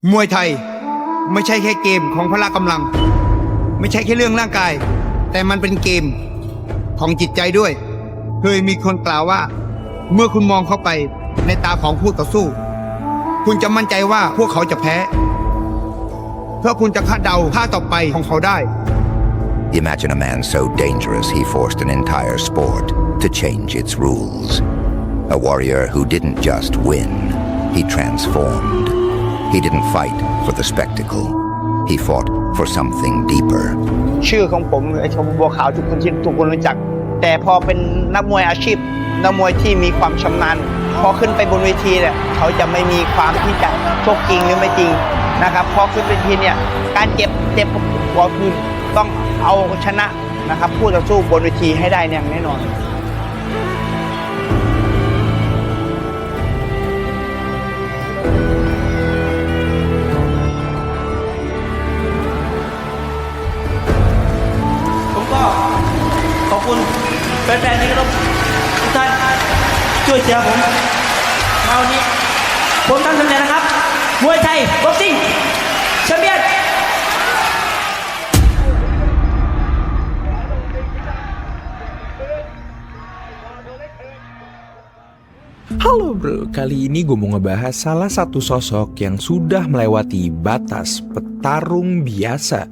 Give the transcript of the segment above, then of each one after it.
มวยไทยไม่ใช่แค่เกมของพละกำลังไม่ใช่แค่เรื่องร่างกายแต่มันเป็นเกมของจิตใจด้วยเคยมีคนกล่าวว่าเมื่อคุณมองเข้าไปในตาของผู้ต่อสู้คุณจะมั่นใจว่าพวกเขาจะแพ้เพราะคุณจะคาดเดาท่าต่อไปของเขาได้ Imagine a man so dangerous he forced an entire sport to change its rules. A warrior who didn't just win, he transformed. He didn't fight for the spectacle. He fought for something deeper. ชื่อของผมไอ้ชมบัวขาวทุกคนรู้จักแต่พอเป็นนักมวยอาชีพนักมวยที่มีความชำนาญพอขึ้นไปบนเวทีเนี่ยเขาจะไม่มีความที่จะชกจริงหรือไม่จริงนะครับพอขึ้นเวทีเนี่ยการเจ็บก็คือต้องเอาชนะนะครับผู้ต่อสู้บนเวทีให้ได้อย่างแน่นอนผมก็ขอบคุณแฟนๆที่เคารพทุกท่านช่วยเชียร์ผมมาวันนี้ผมทำสำเร็จนะครับมวยไทยบ็อกซิ่งแชมเปี้ยนHalo bro, kali ini gue mau ngebahas salah satu sosok yang sudah melewati batas petarung biasa.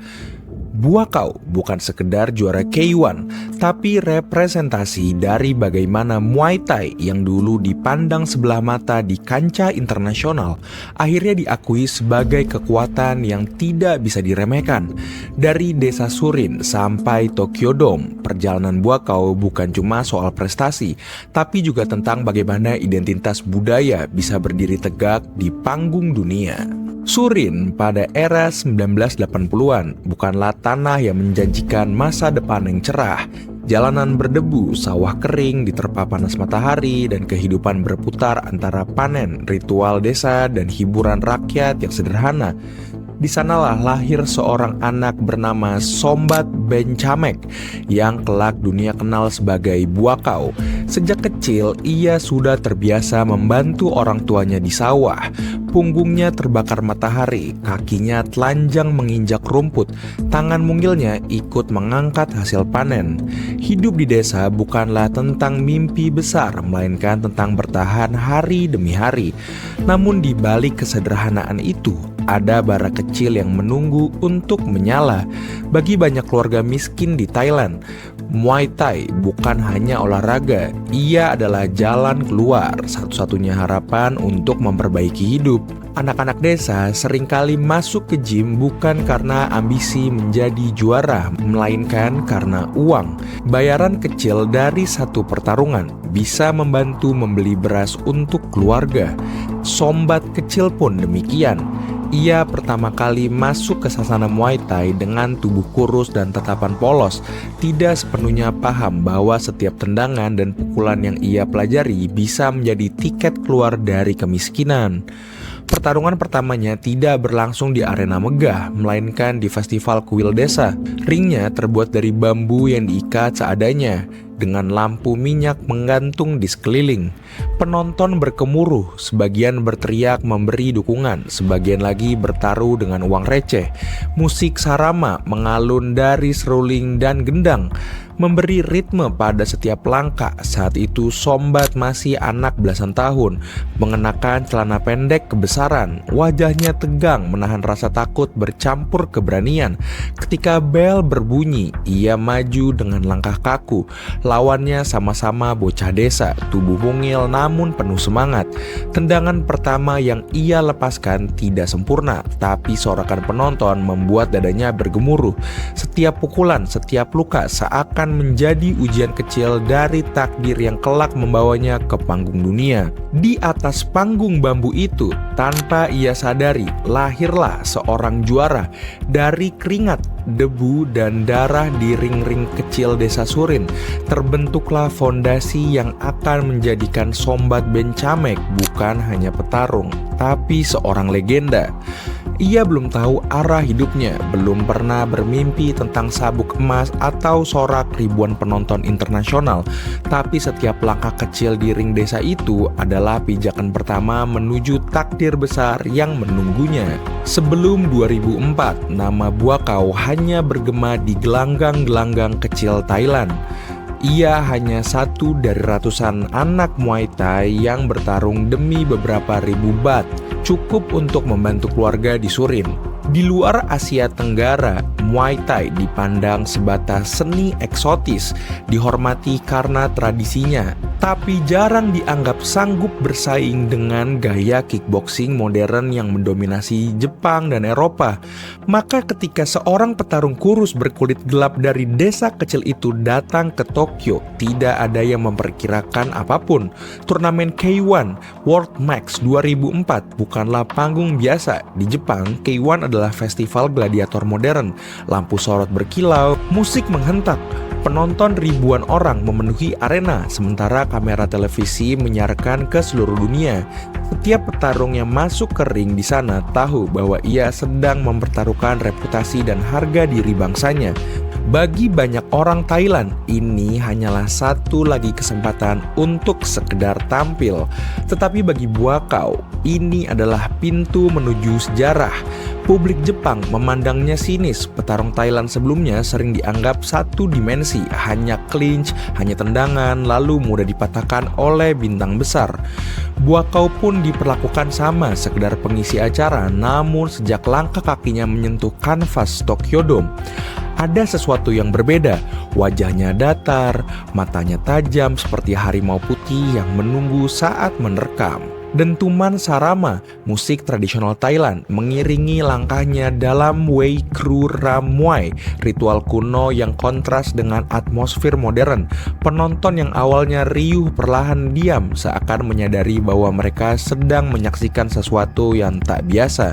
Buakaw bukan sekedar juara K1, tapi representasi dari bagaimana Muay Thai yang dulu dipandang sebelah mata di kancah internasional akhirnya diakui sebagai kekuatan yang tidak bisa diremehkan. Dari desa Surin sampai Tokyo Dome, perjalanan Buakaw bukan cuma soal prestasi, tapi juga tentang bagaimana identitas budaya bisa berdiri tegak di panggung dunia. Surin pada era 1980-an bukanlah tanah yang menjanjikan masa depan yang cerah. Jalanan berdebu, sawah kering diterpa panas matahari, dan kehidupan berputar antara panen, ritual desa, dan hiburan rakyat yang sederhana. Di sanalah lahir seorang anak bernama Sombat Benchamek yang kelak dunia kenal sebagai Buakaw. Sejak kecil ia sudah terbiasa membantu orang tuanya di sawah. Punggungnya terbakar matahari, kakinya telanjang menginjak rumput, tangan mungilnya ikut mengangkat hasil panen. Hidup di desa bukanlah tentang mimpi besar, melainkan tentang bertahan hari demi hari. Namun di balik kesederhanaan itu, ada bara kecil yang menunggu untuk menyala. Bagi banyak keluarga miskin di Thailand, Muay Thai bukan hanya olahraga, ia adalah jalan keluar, satu-satunya harapan untuk memperbaiki hidup. Anak-anak desa seringkali masuk ke gym bukan karena ambisi menjadi juara, melainkan karena uang. Bayaran kecil dari satu pertarungan bisa membantu membeli beras untuk keluarga. Sombat kecil pun demikian. Ia pertama kali masuk ke sasana Muay Thai dengan tubuh kurus dan tatapan polos, tidak sepenuhnya paham bahwa setiap tendangan dan pukulan yang ia pelajari bisa menjadi tiket keluar dari kemiskinan. Pertarungan pertamanya tidak berlangsung di arena megah, melainkan di festival kuil desa. Ringnya terbuat dari bambu yang diikat seadanya, dengan lampu minyak menggantung di sekeliling. Penonton berkemuruh, sebagian berteriak memberi dukungan, sebagian lagi bertaruh dengan uang receh. Musik sarama mengalun dari seruling dan gendang, memberi ritme pada setiap langkah. Saat itu Sombat masih anak belasan tahun, mengenakan celana pendek kebesaran. Wajahnya tegang, menahan rasa takut bercampur keberanian. Ketika bel berbunyi, ia maju dengan langkah kaku. Lawannya sama-sama bocah desa, tubuh mungil namun penuh semangat. Tendangan pertama yang ia lepaskan tidak sempurna, tapi sorakan penonton membuat dadanya bergemuruh. Setiap pukulan, setiap luka seakan menjadi ujian kecil dari takdir yang kelak membawanya ke panggung dunia. Di atas panggung bambu itu, tanpa ia sadari, lahirlah seorang juara. Dari keringat, debu, dan darah di ring-ring kecil desa Surin, terbentuklah fondasi yang akan menjadikan Sombat Benchamek bukan hanya petarung, tapi seorang legenda. Ia belum tahu arah hidupnya, belum pernah bermimpi tentang sabuk emas atau sorak ribuan penonton internasional. Tapi setiap langkah kecil di ring desa itu adalah pijakan pertama menuju takdir besar yang menunggunya. Sebelum 2004, nama Buakaw hanya bergema di gelanggang-gelanggang kecil Thailand. Ia hanya satu dari ratusan anak Muay Thai yang bertarung demi beberapa ribu baht, cukup untuk membantu keluarga di Surin. Di luar Asia Tenggara, Muay Thai dipandang sebatas seni eksotis, dihormati karena tradisinya, tapi jarang dianggap sanggup bersaing dengan gaya kickboxing modern yang mendominasi Jepang dan Eropa. Maka ketika seorang petarung kurus berkulit gelap dari desa kecil itu datang ke Tokyo, tidak ada yang memperkirakan apapun. Turnamen K1 World Max 2004 bukanlah panggung biasa. Di Jepang, K1 adalah festival gladiator modern. Lampu sorot berkilau, musik menghentak, penonton ribuan orang memenuhi arena, sementara kamera televisi menyiarkan ke seluruh dunia. Setiap petarung yang masuk ke ring di sana tahu bahwa ia sedang mempertaruhkan reputasi dan harga diri bangsanya. Bagi banyak orang Thailand, ini hanyalah satu lagi kesempatan untuk sekedar tampil. Tetapi bagi Buakaw, ini adalah pintu menuju sejarah. Publik Jepang memandangnya sinis. Petarung Thailand sebelumnya sering dianggap satu dimensi, hanya clinch, hanya tendangan, lalu mudah dipatahkan oleh bintang besar. Buakaw pun diperlakukan sama, sekedar pengisi acara, namun sejak langkah kakinya menyentuh kanvas Tokyo Dome, ada sesuatu yang berbeda. Wajahnya datar, matanya tajam seperti harimau putih yang menunggu saat menerkam. Dentuman sarama, musik tradisional Thailand, mengiringi langkahnya dalam Wei Kru Ram Muay, ritual kuno yang kontras dengan atmosfer modern. Penonton yang awalnya riuh perlahan diam, seakan menyadari bahwa mereka sedang menyaksikan sesuatu yang tak biasa.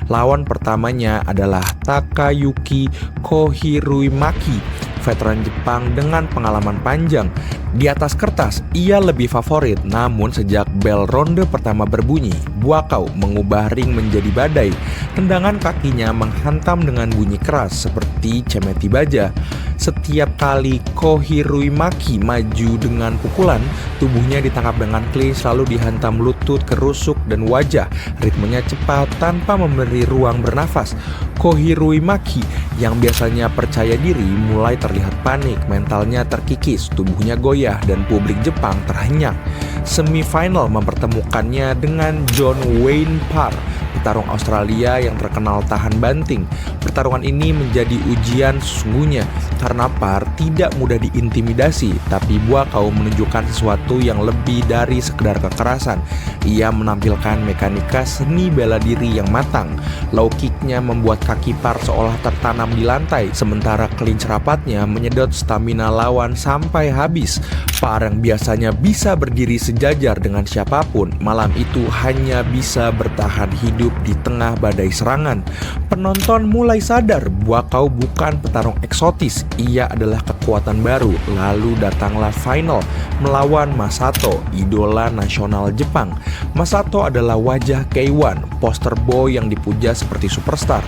Lawan pertamanya adalah Takayuki Kohiruimaki, veteran Jepang dengan pengalaman panjang. Di atas kertas, ia lebih favorit, namun sejak bel ronde pertama berbunyi, Buakaw mengubah ring menjadi badai. Tendangan kakinya menghantam dengan bunyi keras seperti cemeti baja. Setiap kali Kohiruimaki maju dengan pukulan, tubuhnya ditangkap dengan clinch lalu dihantam lutut, kerusuk, dan wajah. Ritmenya cepat tanpa memberi ruang bernafas. Kohiruimaki yang biasanya percaya diri mulai terlihat panik, mentalnya terkikis, tubuhnya goyah, dan publik Jepang terhenyak. Semifinal mempertemukannya dengan John Wayne Parr, petarung Australia yang terkenal tahan banting. Pertarungan ini menjadi ujian sesungguhnya karena Parr tidak mudah diintimidasi, tapi Buakaw menunjukkan sesuatu yang lebih dari sekedar kekerasan. Ia menampilkan mekanika seni bela diri yang matang. Low kicknya membuat kaki Parr seolah tertanam di lantai, sementara clinch rapatnya menyedot stamina lawan sampai habis. Parr yang biasanya bisa berdiri sejajar dengan siapapun, malam itu hanya bisa bertahan hidup di tengah badai serangan. Penonton mulai sadar Buakaw bukan petarung eksotis, ia adalah kekuatan baru. Lalu datanglah final melawan Masato, idola nasional Jepang. Masato adalah wajah K1, poster boy yang dipuja seperti superstar.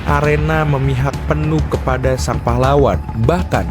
Arena memihak penuh kepada sang pahlawan. Bahkan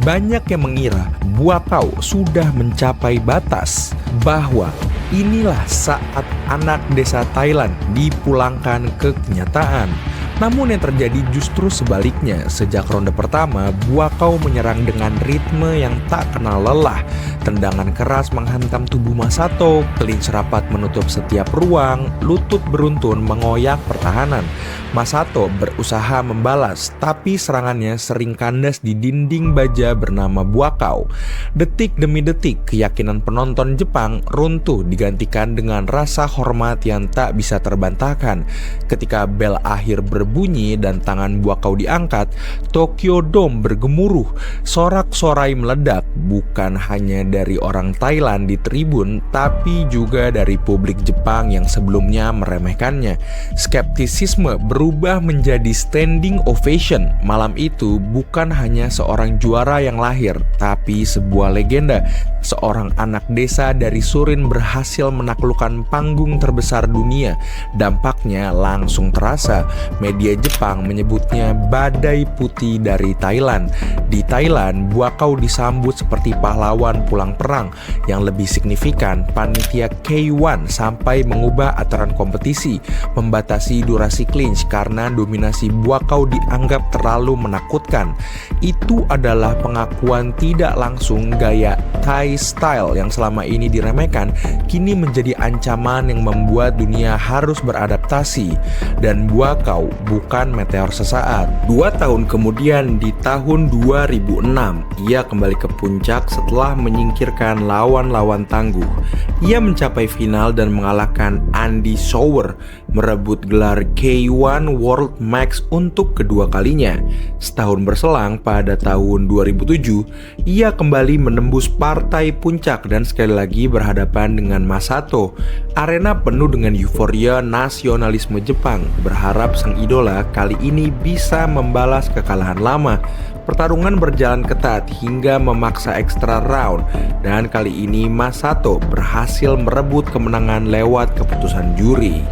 banyak yang mengira Buakaw sudah mencapai batas, bahwa inilah saat anak desa Thailand dipulangkan ke kenyataan. Namun yang terjadi justru sebaliknya. Sejak ronde pertama, Buakaw menyerang dengan ritme yang tak kenal lelah. Tendangan keras menghantam tubuh Masato, clinch rapat menutup setiap ruang, lutut beruntun mengoyak pertahanan. Masato berusaha membalas, tapi serangannya sering kandas di dinding baja bernama Buakaw. Detik demi detik, keyakinan penonton Jepang runtuh digantikan dengan rasa hormat yang tak bisa terbantahkan. Ketika bel akhir berbunyi, berbunyi dan tangan Buakaw diangkat, Tokyo Dome bergemuruh. Sorak-sorai meledak bukan hanya dari orang Thailand di tribun, tapi juga dari publik Jepang yang sebelumnya meremehkannya. Skeptisisme berubah menjadi standing ovation. Malam itu bukan hanya seorang juara yang lahir, tapi sebuah legenda. Seorang anak desa dari Surin berhasil menaklukkan panggung terbesar dunia. Dampaknya langsung terasa. Media Jepang menyebutnya badai putih dari Thailand. Di Thailand, Buakaw disambut seperti pahlawan pulang perang. Yang lebih signifikan, panitia K1 sampai mengubah aturan kompetisi, membatasi durasi clinch karena dominasi Buakaw dianggap terlalu menakutkan. Itu adalah pengakuan tidak langsung gaya Thai style yang selama ini diremehkan, kini menjadi ancaman yang membuat dunia harus beradaptasi. Dan Buakaw bukan meteor sesaat. 2 tahun kemudian, di tahun 2006, ia kembali ke puncak setelah menyingkirkan lawan-lawan tangguh. Ia mencapai final dan mengalahkan Andy Souwer, merebut gelar K1 World Max untuk kedua kalinya. Setahun berselang, pada tahun 2007, ia kembali menembus partai puncak dan sekali lagi berhadapan dengan Masato. Arena penuh dengan euforia nasionalisme Jepang, berharap sang idola kali ini bisa membalas kekalahan lama. Pertarungan berjalan ketat hingga memaksa extra round, dan kali ini Masato berhasil merebut kemenangan lewat keputusan juri.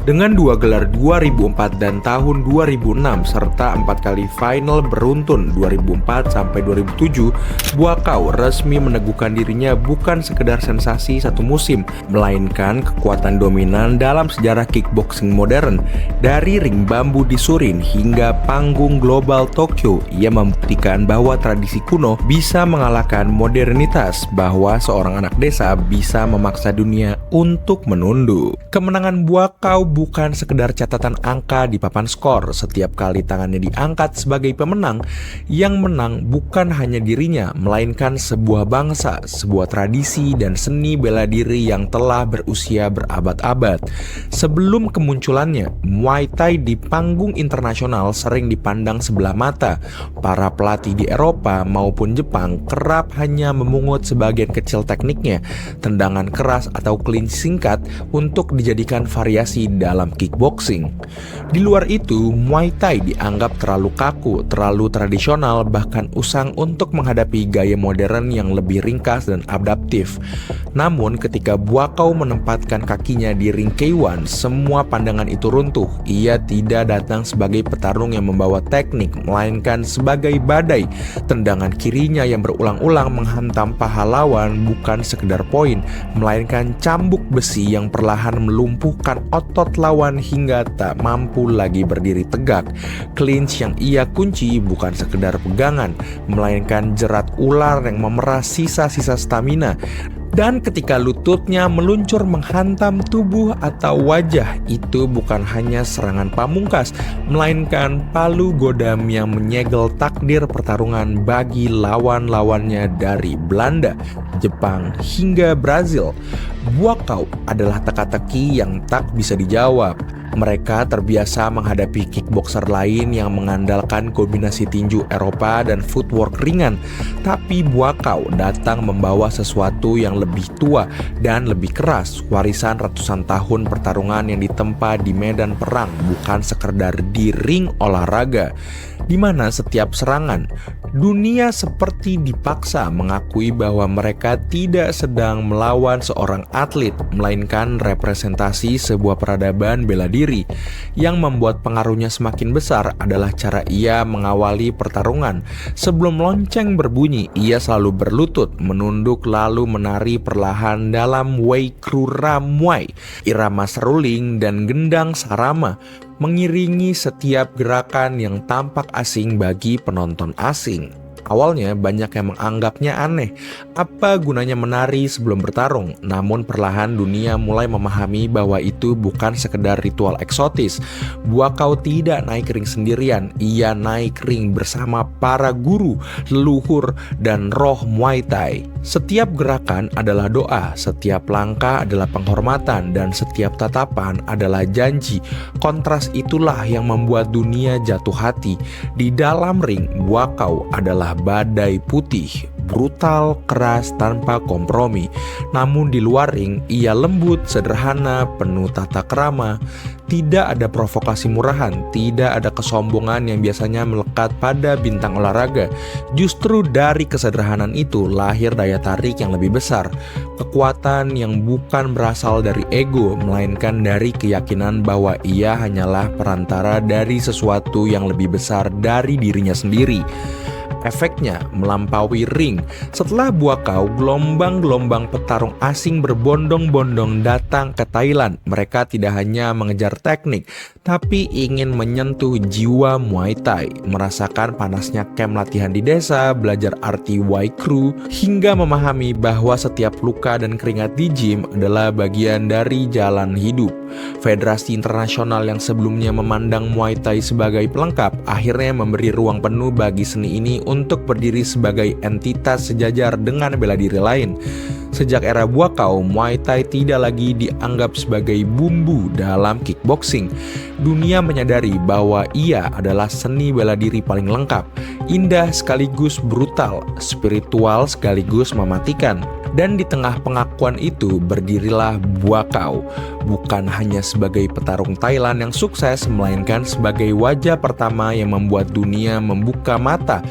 Dengan 2 gelar 2004 dan tahun 2006 serta 4 kali final beruntun 2004 sampai 2007, Buakaw resmi meneguhkan dirinya bukan sekedar sensasi satu musim, melainkan kekuatan dominan dalam sejarah kickboxing modern. Dari ring bambu di Surin hingga panggung global Tokyo, ia membuktikan bahwa tradisi kuno bisa mengalahkan modernitas, bahwa seorang anak desa bisa memaksa dunia untuk menunduk. Kemenangan Buakaw bukan sekedar catatan angka di papan skor. Setiap kali tangannya diangkat sebagai pemenang, yang menang bukan hanya dirinya, melainkan sebuah bangsa, sebuah tradisi dan seni bela diri yang telah berusia berabad-abad. Sebelum kemunculannya, Muay Thai di panggung internasional sering dipandang sebelah mata. Para pelatih di Eropa maupun Jepang kerap hanya memungut sebagian kecil tekniknya, tendangan keras atau clinch singkat untuk dijadikan variasi dalam kickboxing. Di luar itu, Muay Thai dianggap terlalu kaku, terlalu tradisional, bahkan usang untuk menghadapi gaya modern yang lebih ringkas dan adaptif. Namun ketika Buakaw menempatkan kakinya di ring K1, semua pandangan itu runtuh. Ia tidak datang sebagai petarung yang membawa teknik, melainkan sebagai badai. Tendangan kirinya yang berulang-ulang menghantam paha lawan bukan sekedar poin, melainkan cambuk besi yang perlahan melumpuhkan otot lawan hingga tak mampu lagi berdiri tegak. Clinch yang ia kunci bukan sekedar pegangan, melainkan jerat ular yang memerah sisa-sisa stamina. Dan ketika lututnya meluncur menghantam tubuh atau wajah, itu bukan hanya serangan pamungkas, melainkan palu godam yang menyegel takdir pertarungan bagi lawan-lawannya dari Belanda, Jepang, hingga Brazil. Buakaw adalah teka-teki yang tak bisa dijawab. Mereka terbiasa menghadapi kickboxer lain yang mengandalkan kombinasi tinju Eropa dan footwork ringan. Tapi Buakaw datang membawa sesuatu yang lebih tua dan lebih keras, warisan ratusan tahun pertarungan yang ditempa di medan perang, bukan sekedar di ring olahraga, di mana setiap serangan, dunia seperti dipaksa mengakui bahwa mereka tidak sedang melawan seorang atlet, melainkan representasi sebuah peradaban bela diri. Yang membuat pengaruhnya semakin besar adalah cara ia mengawali pertarungan. Sebelum lonceng berbunyi, ia selalu berlutut, menunduk lalu menari perlahan dalam Wai Krura Muay. Irama seruling dan gendang sarama mengiringi setiap gerakan yang tampak asing bagi penonton asing. Awalnya banyak yang menganggapnya aneh. Apa gunanya menari sebelum bertarung? Namun perlahan dunia mulai memahami bahwa itu bukan sekedar ritual eksotis. Buakaw tidak naik ring sendirian, ia naik ring bersama para guru, leluhur, dan roh Muay Thai. Setiap gerakan adalah doa, setiap langkah adalah penghormatan, dan setiap tatapan adalah janji. Kontras itulah yang membuat dunia jatuh hati. Di dalam ring, Buakaw adalah badai putih, brutal, keras, tanpa kompromi. Namun di luar ring, ia lembut, sederhana, penuh tata krama. Tidak ada provokasi murahan, tidak ada kesombongan yang biasanya melekat pada bintang olahraga. Justru dari kesederhanaan itu lahir daya tarik yang lebih besar. Kekuatan yang bukan berasal dari ego, melainkan dari keyakinan bahwa ia hanyalah perantara dari sesuatu yang lebih besar dari dirinya sendiri. Efeknya melampaui ring. Setelah Buakaw, gelombang-gelombang petarung asing berbondong-bondong datang ke Thailand. Mereka tidak hanya mengejar teknik, tapi ingin menyentuh jiwa Muay Thai, merasakan panasnya camp latihan di desa, belajar arti Wai Kru, hingga memahami bahwa setiap luka dan keringat di gym adalah bagian dari jalan hidup. Federasi internasional yang sebelumnya memandang Muay Thai sebagai pelengkap, akhirnya memberi ruang penuh bagi seni ini untuk berdiri sebagai entitas sejajar dengan bela diri lain. Sejak era Buakaw, Muay Thai tidak lagi dianggap sebagai bumbu dalam kickboxing. Dunia menyadari bahwa ia adalah seni bela diri paling lengkap, indah sekaligus brutal, spiritual sekaligus mematikan. Dan di tengah pengakuan itu berdirilah Buakaw, bukan hanya sebagai petarung Thailand yang sukses, melainkan sebagai wajah pertama yang membuat dunia membuka mata.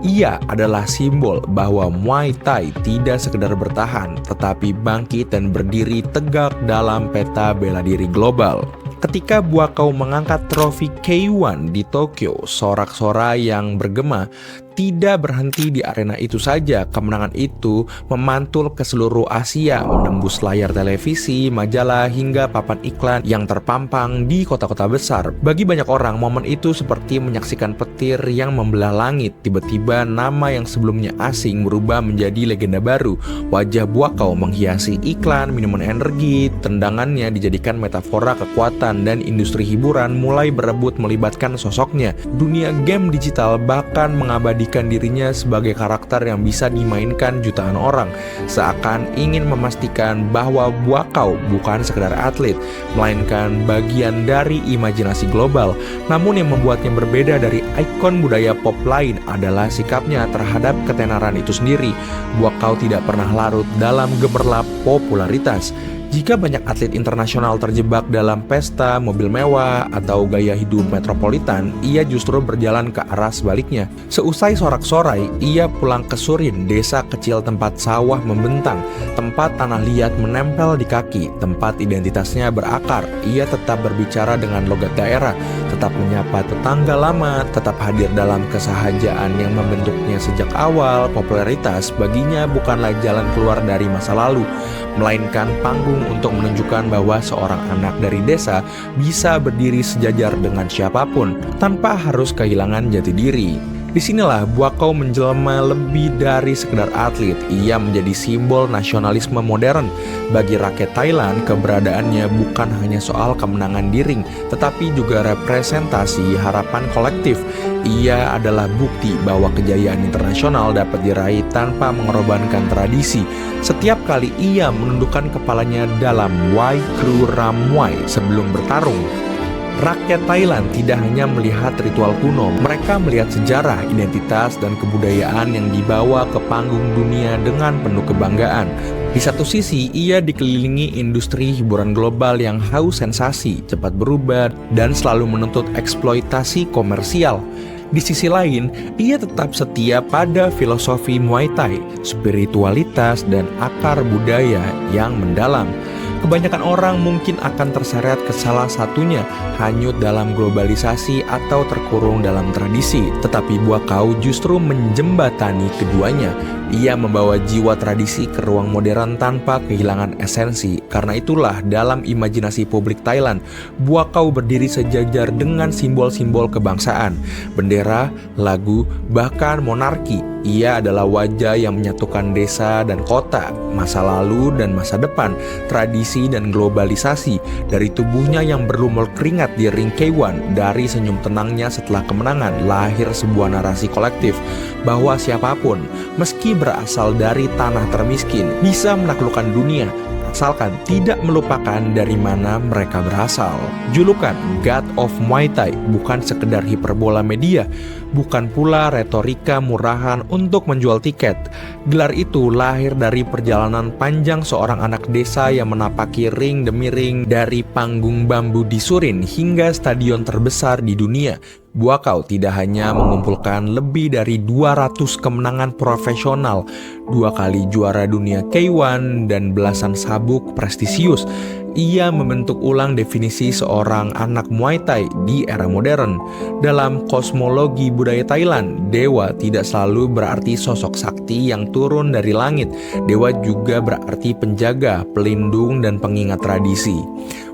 Ia adalah simbol bahwa Muay Thai tidak sekedar bertahan, tetapi bangkit dan berdiri tegak dalam peta bela diri global. Ketika Buakaw mengangkat trofi K1 di Tokyo, sorak-sorai yang bergema tidak berhenti di arena itu saja. Kemenangan itu memantul ke seluruh Asia, menembus layar televisi, majalah, hingga papan iklan yang terpampang di kota-kota besar. Bagi banyak orang, momen itu seperti menyaksikan petir yang membelah langit. Tiba-tiba nama yang sebelumnya asing berubah menjadi legenda baru. Wajah Buakaw menghiasi iklan, minuman energi, tendangannya dijadikan metafora kekuatan, dan industri hiburan mulai berebut melibatkan sosoknya. Dunia game digital bahkan mengabadikan dirinya sebagai karakter yang bisa dimainkan jutaan orang, seakan ingin memastikan bahwa Buakaw bukan sekedar atlet, melainkan bagian dari imajinasi global. Namun yang membuatnya berbeda dari ikon budaya pop lain adalah sikapnya terhadap ketenaran itu sendiri. Buakaw tidak pernah larut dalam gemerlap popularitas. Jika banyak atlet internasional terjebak dalam pesta, mobil mewah, atau gaya hidup metropolitan, ia justru berjalan ke arah sebaliknya. Seusai sorak-sorai, ia pulang ke Surin, desa kecil tempat sawah membentang, tempat tanah liat menempel di kaki, tempat identitasnya berakar. Ia tetap berbicara dengan logat daerah, tetap menyapa tetangga lama, tetap hadir dalam kesahajaan yang membentuknya sejak awal. Popularitas baginya bukanlah jalan keluar dari masa lalu, melainkan panggung untuk menunjukkan bahwa seorang anak dari desa bisa berdiri sejajar dengan siapapun tanpa harus kehilangan jati diri. Disinilah Buakaw menjelma lebih dari sekedar atlet. Ia menjadi simbol nasionalisme modern. Bagi rakyat Thailand, keberadaannya bukan hanya soal kemenangan di ring, tetapi juga representasi harapan kolektif. Ia adalah bukti bahwa kejayaan internasional dapat diraih tanpa mengorbankan tradisi. Setiap kali ia menundukkan kepalanya dalam Wai Kru Ram Muay sebelum bertarung, rakyat Thailand tidak hanya melihat ritual kuno, mereka melihat sejarah, identitas, dan kebudayaan yang dibawa ke panggung dunia dengan penuh kebanggaan. Di satu sisi, ia dikelilingi industri hiburan global yang haus sensasi, cepat berubah, dan selalu menuntut eksploitasi komersial. Di sisi lain, ia tetap setia pada filosofi Muay Thai, spiritualitas, dan akar budaya yang mendalam. Kebanyakan orang mungkin akan terseret ke salah satunya, hanyut dalam globalisasi atau terkurung dalam tradisi. Tetapi Buakaw justru menjembatani keduanya. Ia membawa jiwa tradisi ke ruang modern tanpa kehilangan esensi. Karena itulah dalam imajinasi publik Thailand, Buakaw berdiri sejajar dengan simbol-simbol kebangsaan, bendera, lagu, bahkan monarki. Ia adalah wajah yang menyatukan desa dan kota, masa lalu dan masa depan, tradisi dan globalisasi. Dari tubuhnya yang berlumur keringat di ring K1, dari senyum tenangnya setelah kemenangan, lahir sebuah narasi kolektif bahwa siapapun, meski berasal dari tanah termiskin, bisa menaklukkan dunia, asalkan tidak melupakan dari mana mereka berasal. Julukan God of Muay Thai bukan sekedar hiperbola media, bukan pula retorika murahan untuk menjual tiket. Gelar itu lahir dari perjalanan panjang seorang anak desa yang menapaki ring demi ring, dari panggung bambu di Surin hingga stadion terbesar di dunia. Buakaw tidak hanya mengumpulkan lebih dari 200 kemenangan profesional, 2 kali juara dunia K1 dan belasan sabuk prestisius. Ia membentuk ulang definisi seorang anak Muay Thai di era modern. Dalam kosmologi budaya Thailand, dewa tidak selalu berarti sosok sakti yang turun dari langit. Dewa juga berarti penjaga, pelindung, dan pengingat tradisi.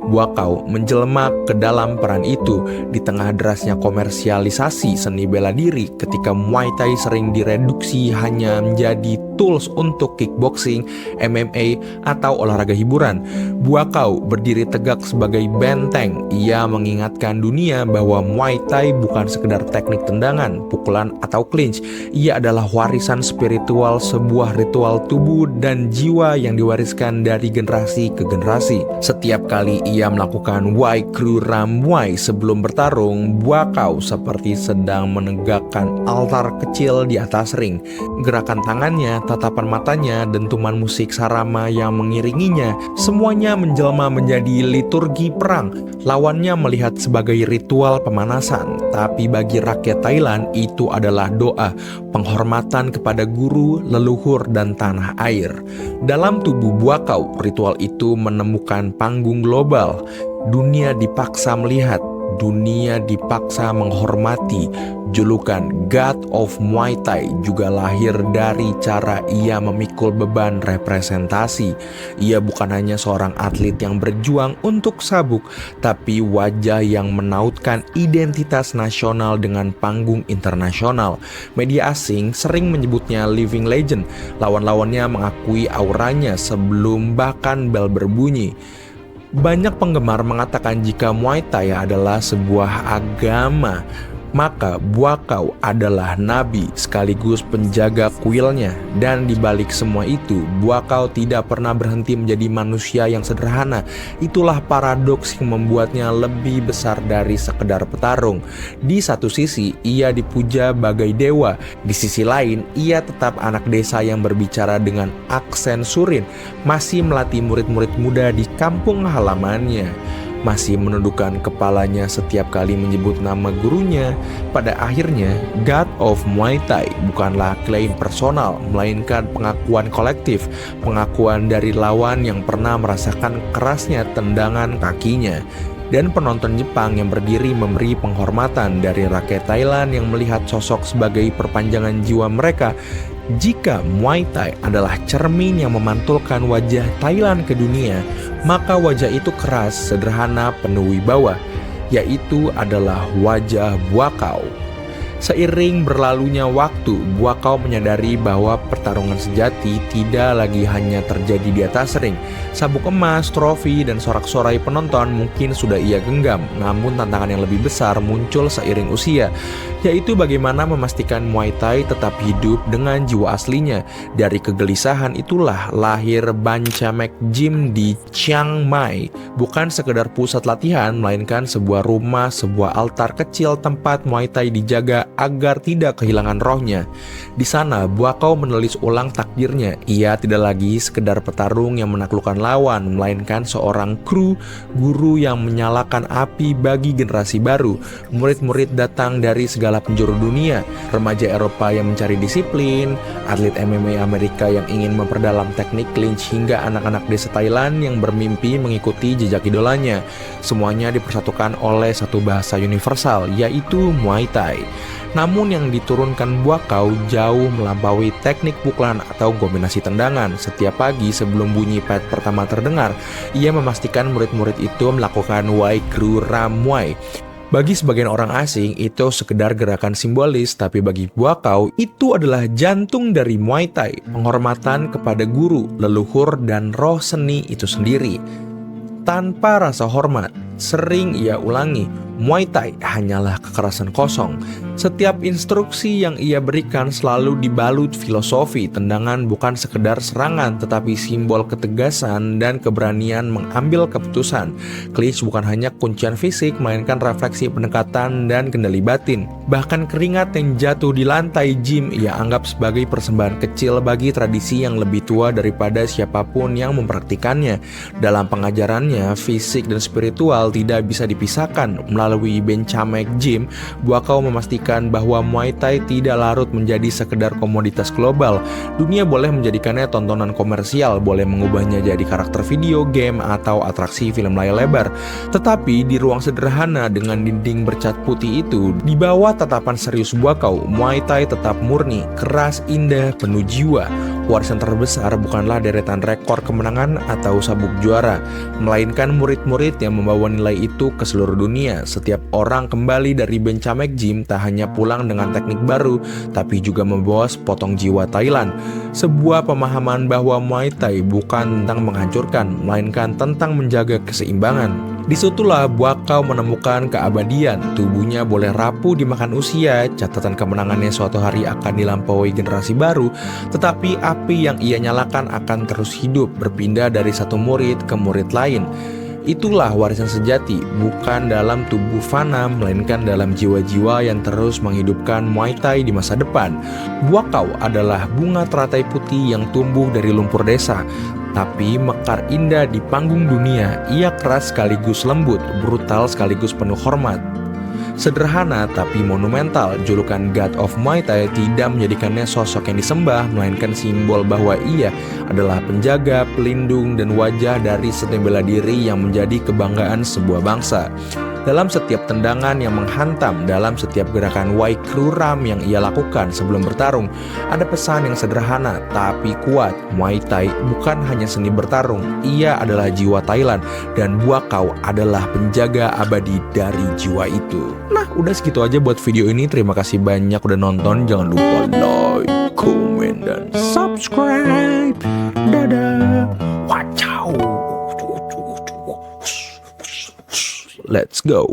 Buakaw menjelma ke dalam peran itu di tengah derasnya komersialisasi seni bela diri ketika Muay Thai sering direduksi hanya menjadi tools untuk kickboxing, MMA, atau olahraga hiburan. Buakaw berdiri tegak sebagai benteng. Ia mengingatkan dunia bahwa Muay Thai bukan sekedar teknik tendangan, pukulan, atau clinch. Ia adalah warisan spiritual, sebuah ritual tubuh dan jiwa yang diwariskan dari generasi ke generasi. Setiap kali ia melakukan Wai Kru Ram Muay sebelum bertarung, Buakaw seperti sedang menegakkan altar kecil di atas ring. Gerakan tangannya, tatapan matanya, dentuman musik sarama yang mengiringinya, semuanya menjelma menjadi liturgi perang. Lawannya melihat sebagai ritual pemanasan, tapi bagi rakyat Thailand itu adalah doa, penghormatan kepada guru, leluhur, dan tanah air. Dalam tubuh Buakaw, ritual itu menemukan panggung global. Dunia dipaksa melihat, dunia dipaksa menghormati. Julukan God of Muay Thai juga lahir dari cara ia memikul beban representasi. Ia bukan hanya seorang atlet yang berjuang untuk sabuk, tapi wajah yang menautkan identitas nasional dengan panggung internasional. Media asing sering menyebutnya living legend. Lawan-lawannya mengakui auranya sebelum bahkan bel berbunyi. Banyak penggemar mengatakan jika Muay Thai adalah sebuah agama, maka Buakaw adalah nabi sekaligus penjaga kuilnya. Dan dibalik semua itu, Buakaw tidak pernah berhenti menjadi manusia yang sederhana. Itulah paradoks yang membuatnya lebih besar dari sekedar petarung. Di satu sisi, ia dipuja bagai dewa. Di sisi lain, ia tetap anak desa yang berbicara dengan aksen Surin, masih melatih murid-murid muda di kampung halamannya, masih menundukkan kepalanya setiap kali menyebut nama gurunya. Pada akhirnya, God of Muay Thai bukanlah klaim personal, melainkan pengakuan kolektif, pengakuan dari lawan yang pernah merasakan kerasnya tendangan kakinya. Dan penonton Jepang yang berdiri memberi penghormatan dari rakyat Thailand yang melihat sosok sebagai perpanjangan jiwa mereka. Jika Muay Thai adalah cermin yang memantulkan wajah Thailand ke dunia, maka wajah itu keras, sederhana, penuh wibawa, yaitu adalah wajah Buakaw. Seiring berlalunya waktu, Buakaw menyadari bahwa pertarungan sejati tidak lagi hanya terjadi di atas ring. Sabuk emas, trofi, dan sorak-sorai penonton mungkin sudah ia genggam, namun tantangan yang lebih besar muncul seiring usia, yaitu bagaimana memastikan Muay Thai tetap hidup dengan jiwa aslinya. Dari kegelisahan itulah lahir Banchamek Gym di Chiang Mai, bukan sekedar pusat latihan, melainkan sebuah rumah, sebuah altar kecil tempat Muay Thai dijaga agar tidak kehilangan rohnya. Di sana, Buakaw menulis ulang takdirnya. Ia tidak lagi sekedar petarung yang menaklukkan lawan, melainkan seorang kru, guru yang menyalakan api bagi generasi baru. Murid-murid datang dari segala penjuru dunia, remaja Eropa yang mencari disiplin, atlet MMA Amerika yang ingin memperdalam teknik clinch, hingga anak-anak desa Thailand yang bermimpi mengikuti jejak idolanya. Semuanya dipersatukan oleh satu bahasa universal, yaitu Muay Thai. Namun yang diturunkan Buakaw jauh melampaui teknik pukulan atau kombinasi tendangan. Setiap pagi sebelum bunyi pet pertama terdengar, ia memastikan murid-murid itu melakukan Wai Kru Ram Muay. Bagi sebagian orang asing, itu sekedar gerakan simbolis, tapi bagi Buakaw, itu adalah jantung dari Muay Thai, penghormatan kepada guru, leluhur, dan roh seni itu sendiri. Tanpa rasa hormat, sering ia ulangi, Muay Thai hanyalah kekerasan kosong. Setiap instruksi yang ia berikan selalu dibalut filosofi. Tendangan bukan sekedar serangan, tetapi simbol ketegasan dan keberanian mengambil keputusan. Clinch bukan hanya kuncian fisik, melainkan refleksi pendekatan dan kendali batin. Bahkan keringat yang jatuh di lantai gym ia anggap sebagai persembahan kecil bagi tradisi yang lebih tua daripada siapapun yang mempraktikannya. Dalam pengajarannya, fisik dan spiritual tidak bisa dipisahkan. Melalui Benchamek Gym, Buakaw memastikan bahwa Muay Thai tidak larut menjadi sekedar komoditas global. Dunia boleh menjadikannya tontonan komersial, boleh mengubahnya jadi karakter video game atau atraksi film layar lebar. Tetapi di ruang sederhana dengan dinding bercat putih itu, di bawah tatapan serius Buakaw, Muay Thai tetap murni, keras, indah, penuh jiwa. Warisan terbesar bukanlah deretan rekor kemenangan atau sabuk juara, melainkan murid-murid yang membawa nilai itu ke seluruh dunia. Setiap orang kembali dari Benchamek Gym tak hanya pulang dengan teknik baru, tapi juga membawa sepotong jiwa Thailand. Sebuah pemahaman bahwa Muay Thai bukan tentang menghancurkan, melainkan tentang menjaga keseimbangan. Disitulah Buakaw menemukan keabadian. Tubuhnya boleh rapuh dimakan usia, catatan kemenangannya suatu hari akan dilampaui generasi baru, tetapi api yang ia nyalakan akan terus hidup, berpindah dari satu murid ke murid lain. Itulah warisan sejati, bukan dalam tubuh fana, melainkan dalam jiwa-jiwa yang terus menghidupkan Muay Thai di masa depan. Buakaw adalah bunga teratai putih yang tumbuh dari lumpur desa, tapi mekar indah di panggung dunia. Ia keras sekaligus lembut, brutal sekaligus penuh hormat. Sederhana tapi monumental, julukan God of Muay Thai tidak menjadikannya sosok yang disembah, melainkan simbol bahwa ia adalah penjaga, pelindung, dan wajah dari seni bela diri yang menjadi kebanggaan sebuah bangsa. Dalam setiap tendangan yang menghantam, dalam setiap gerakan Wai Kru Ram yang ia lakukan sebelum bertarung, ada pesan yang sederhana tapi kuat. Muay Thai bukan hanya seni bertarung, ia adalah jiwa Thailand, dan Buakaw adalah penjaga abadi dari jiwa itu. Nah, udah segitu aja buat video ini. Terima kasih banyak udah nonton. Jangan lupa like, komen, dan subscribe. Dadah. Wacau. Let's go.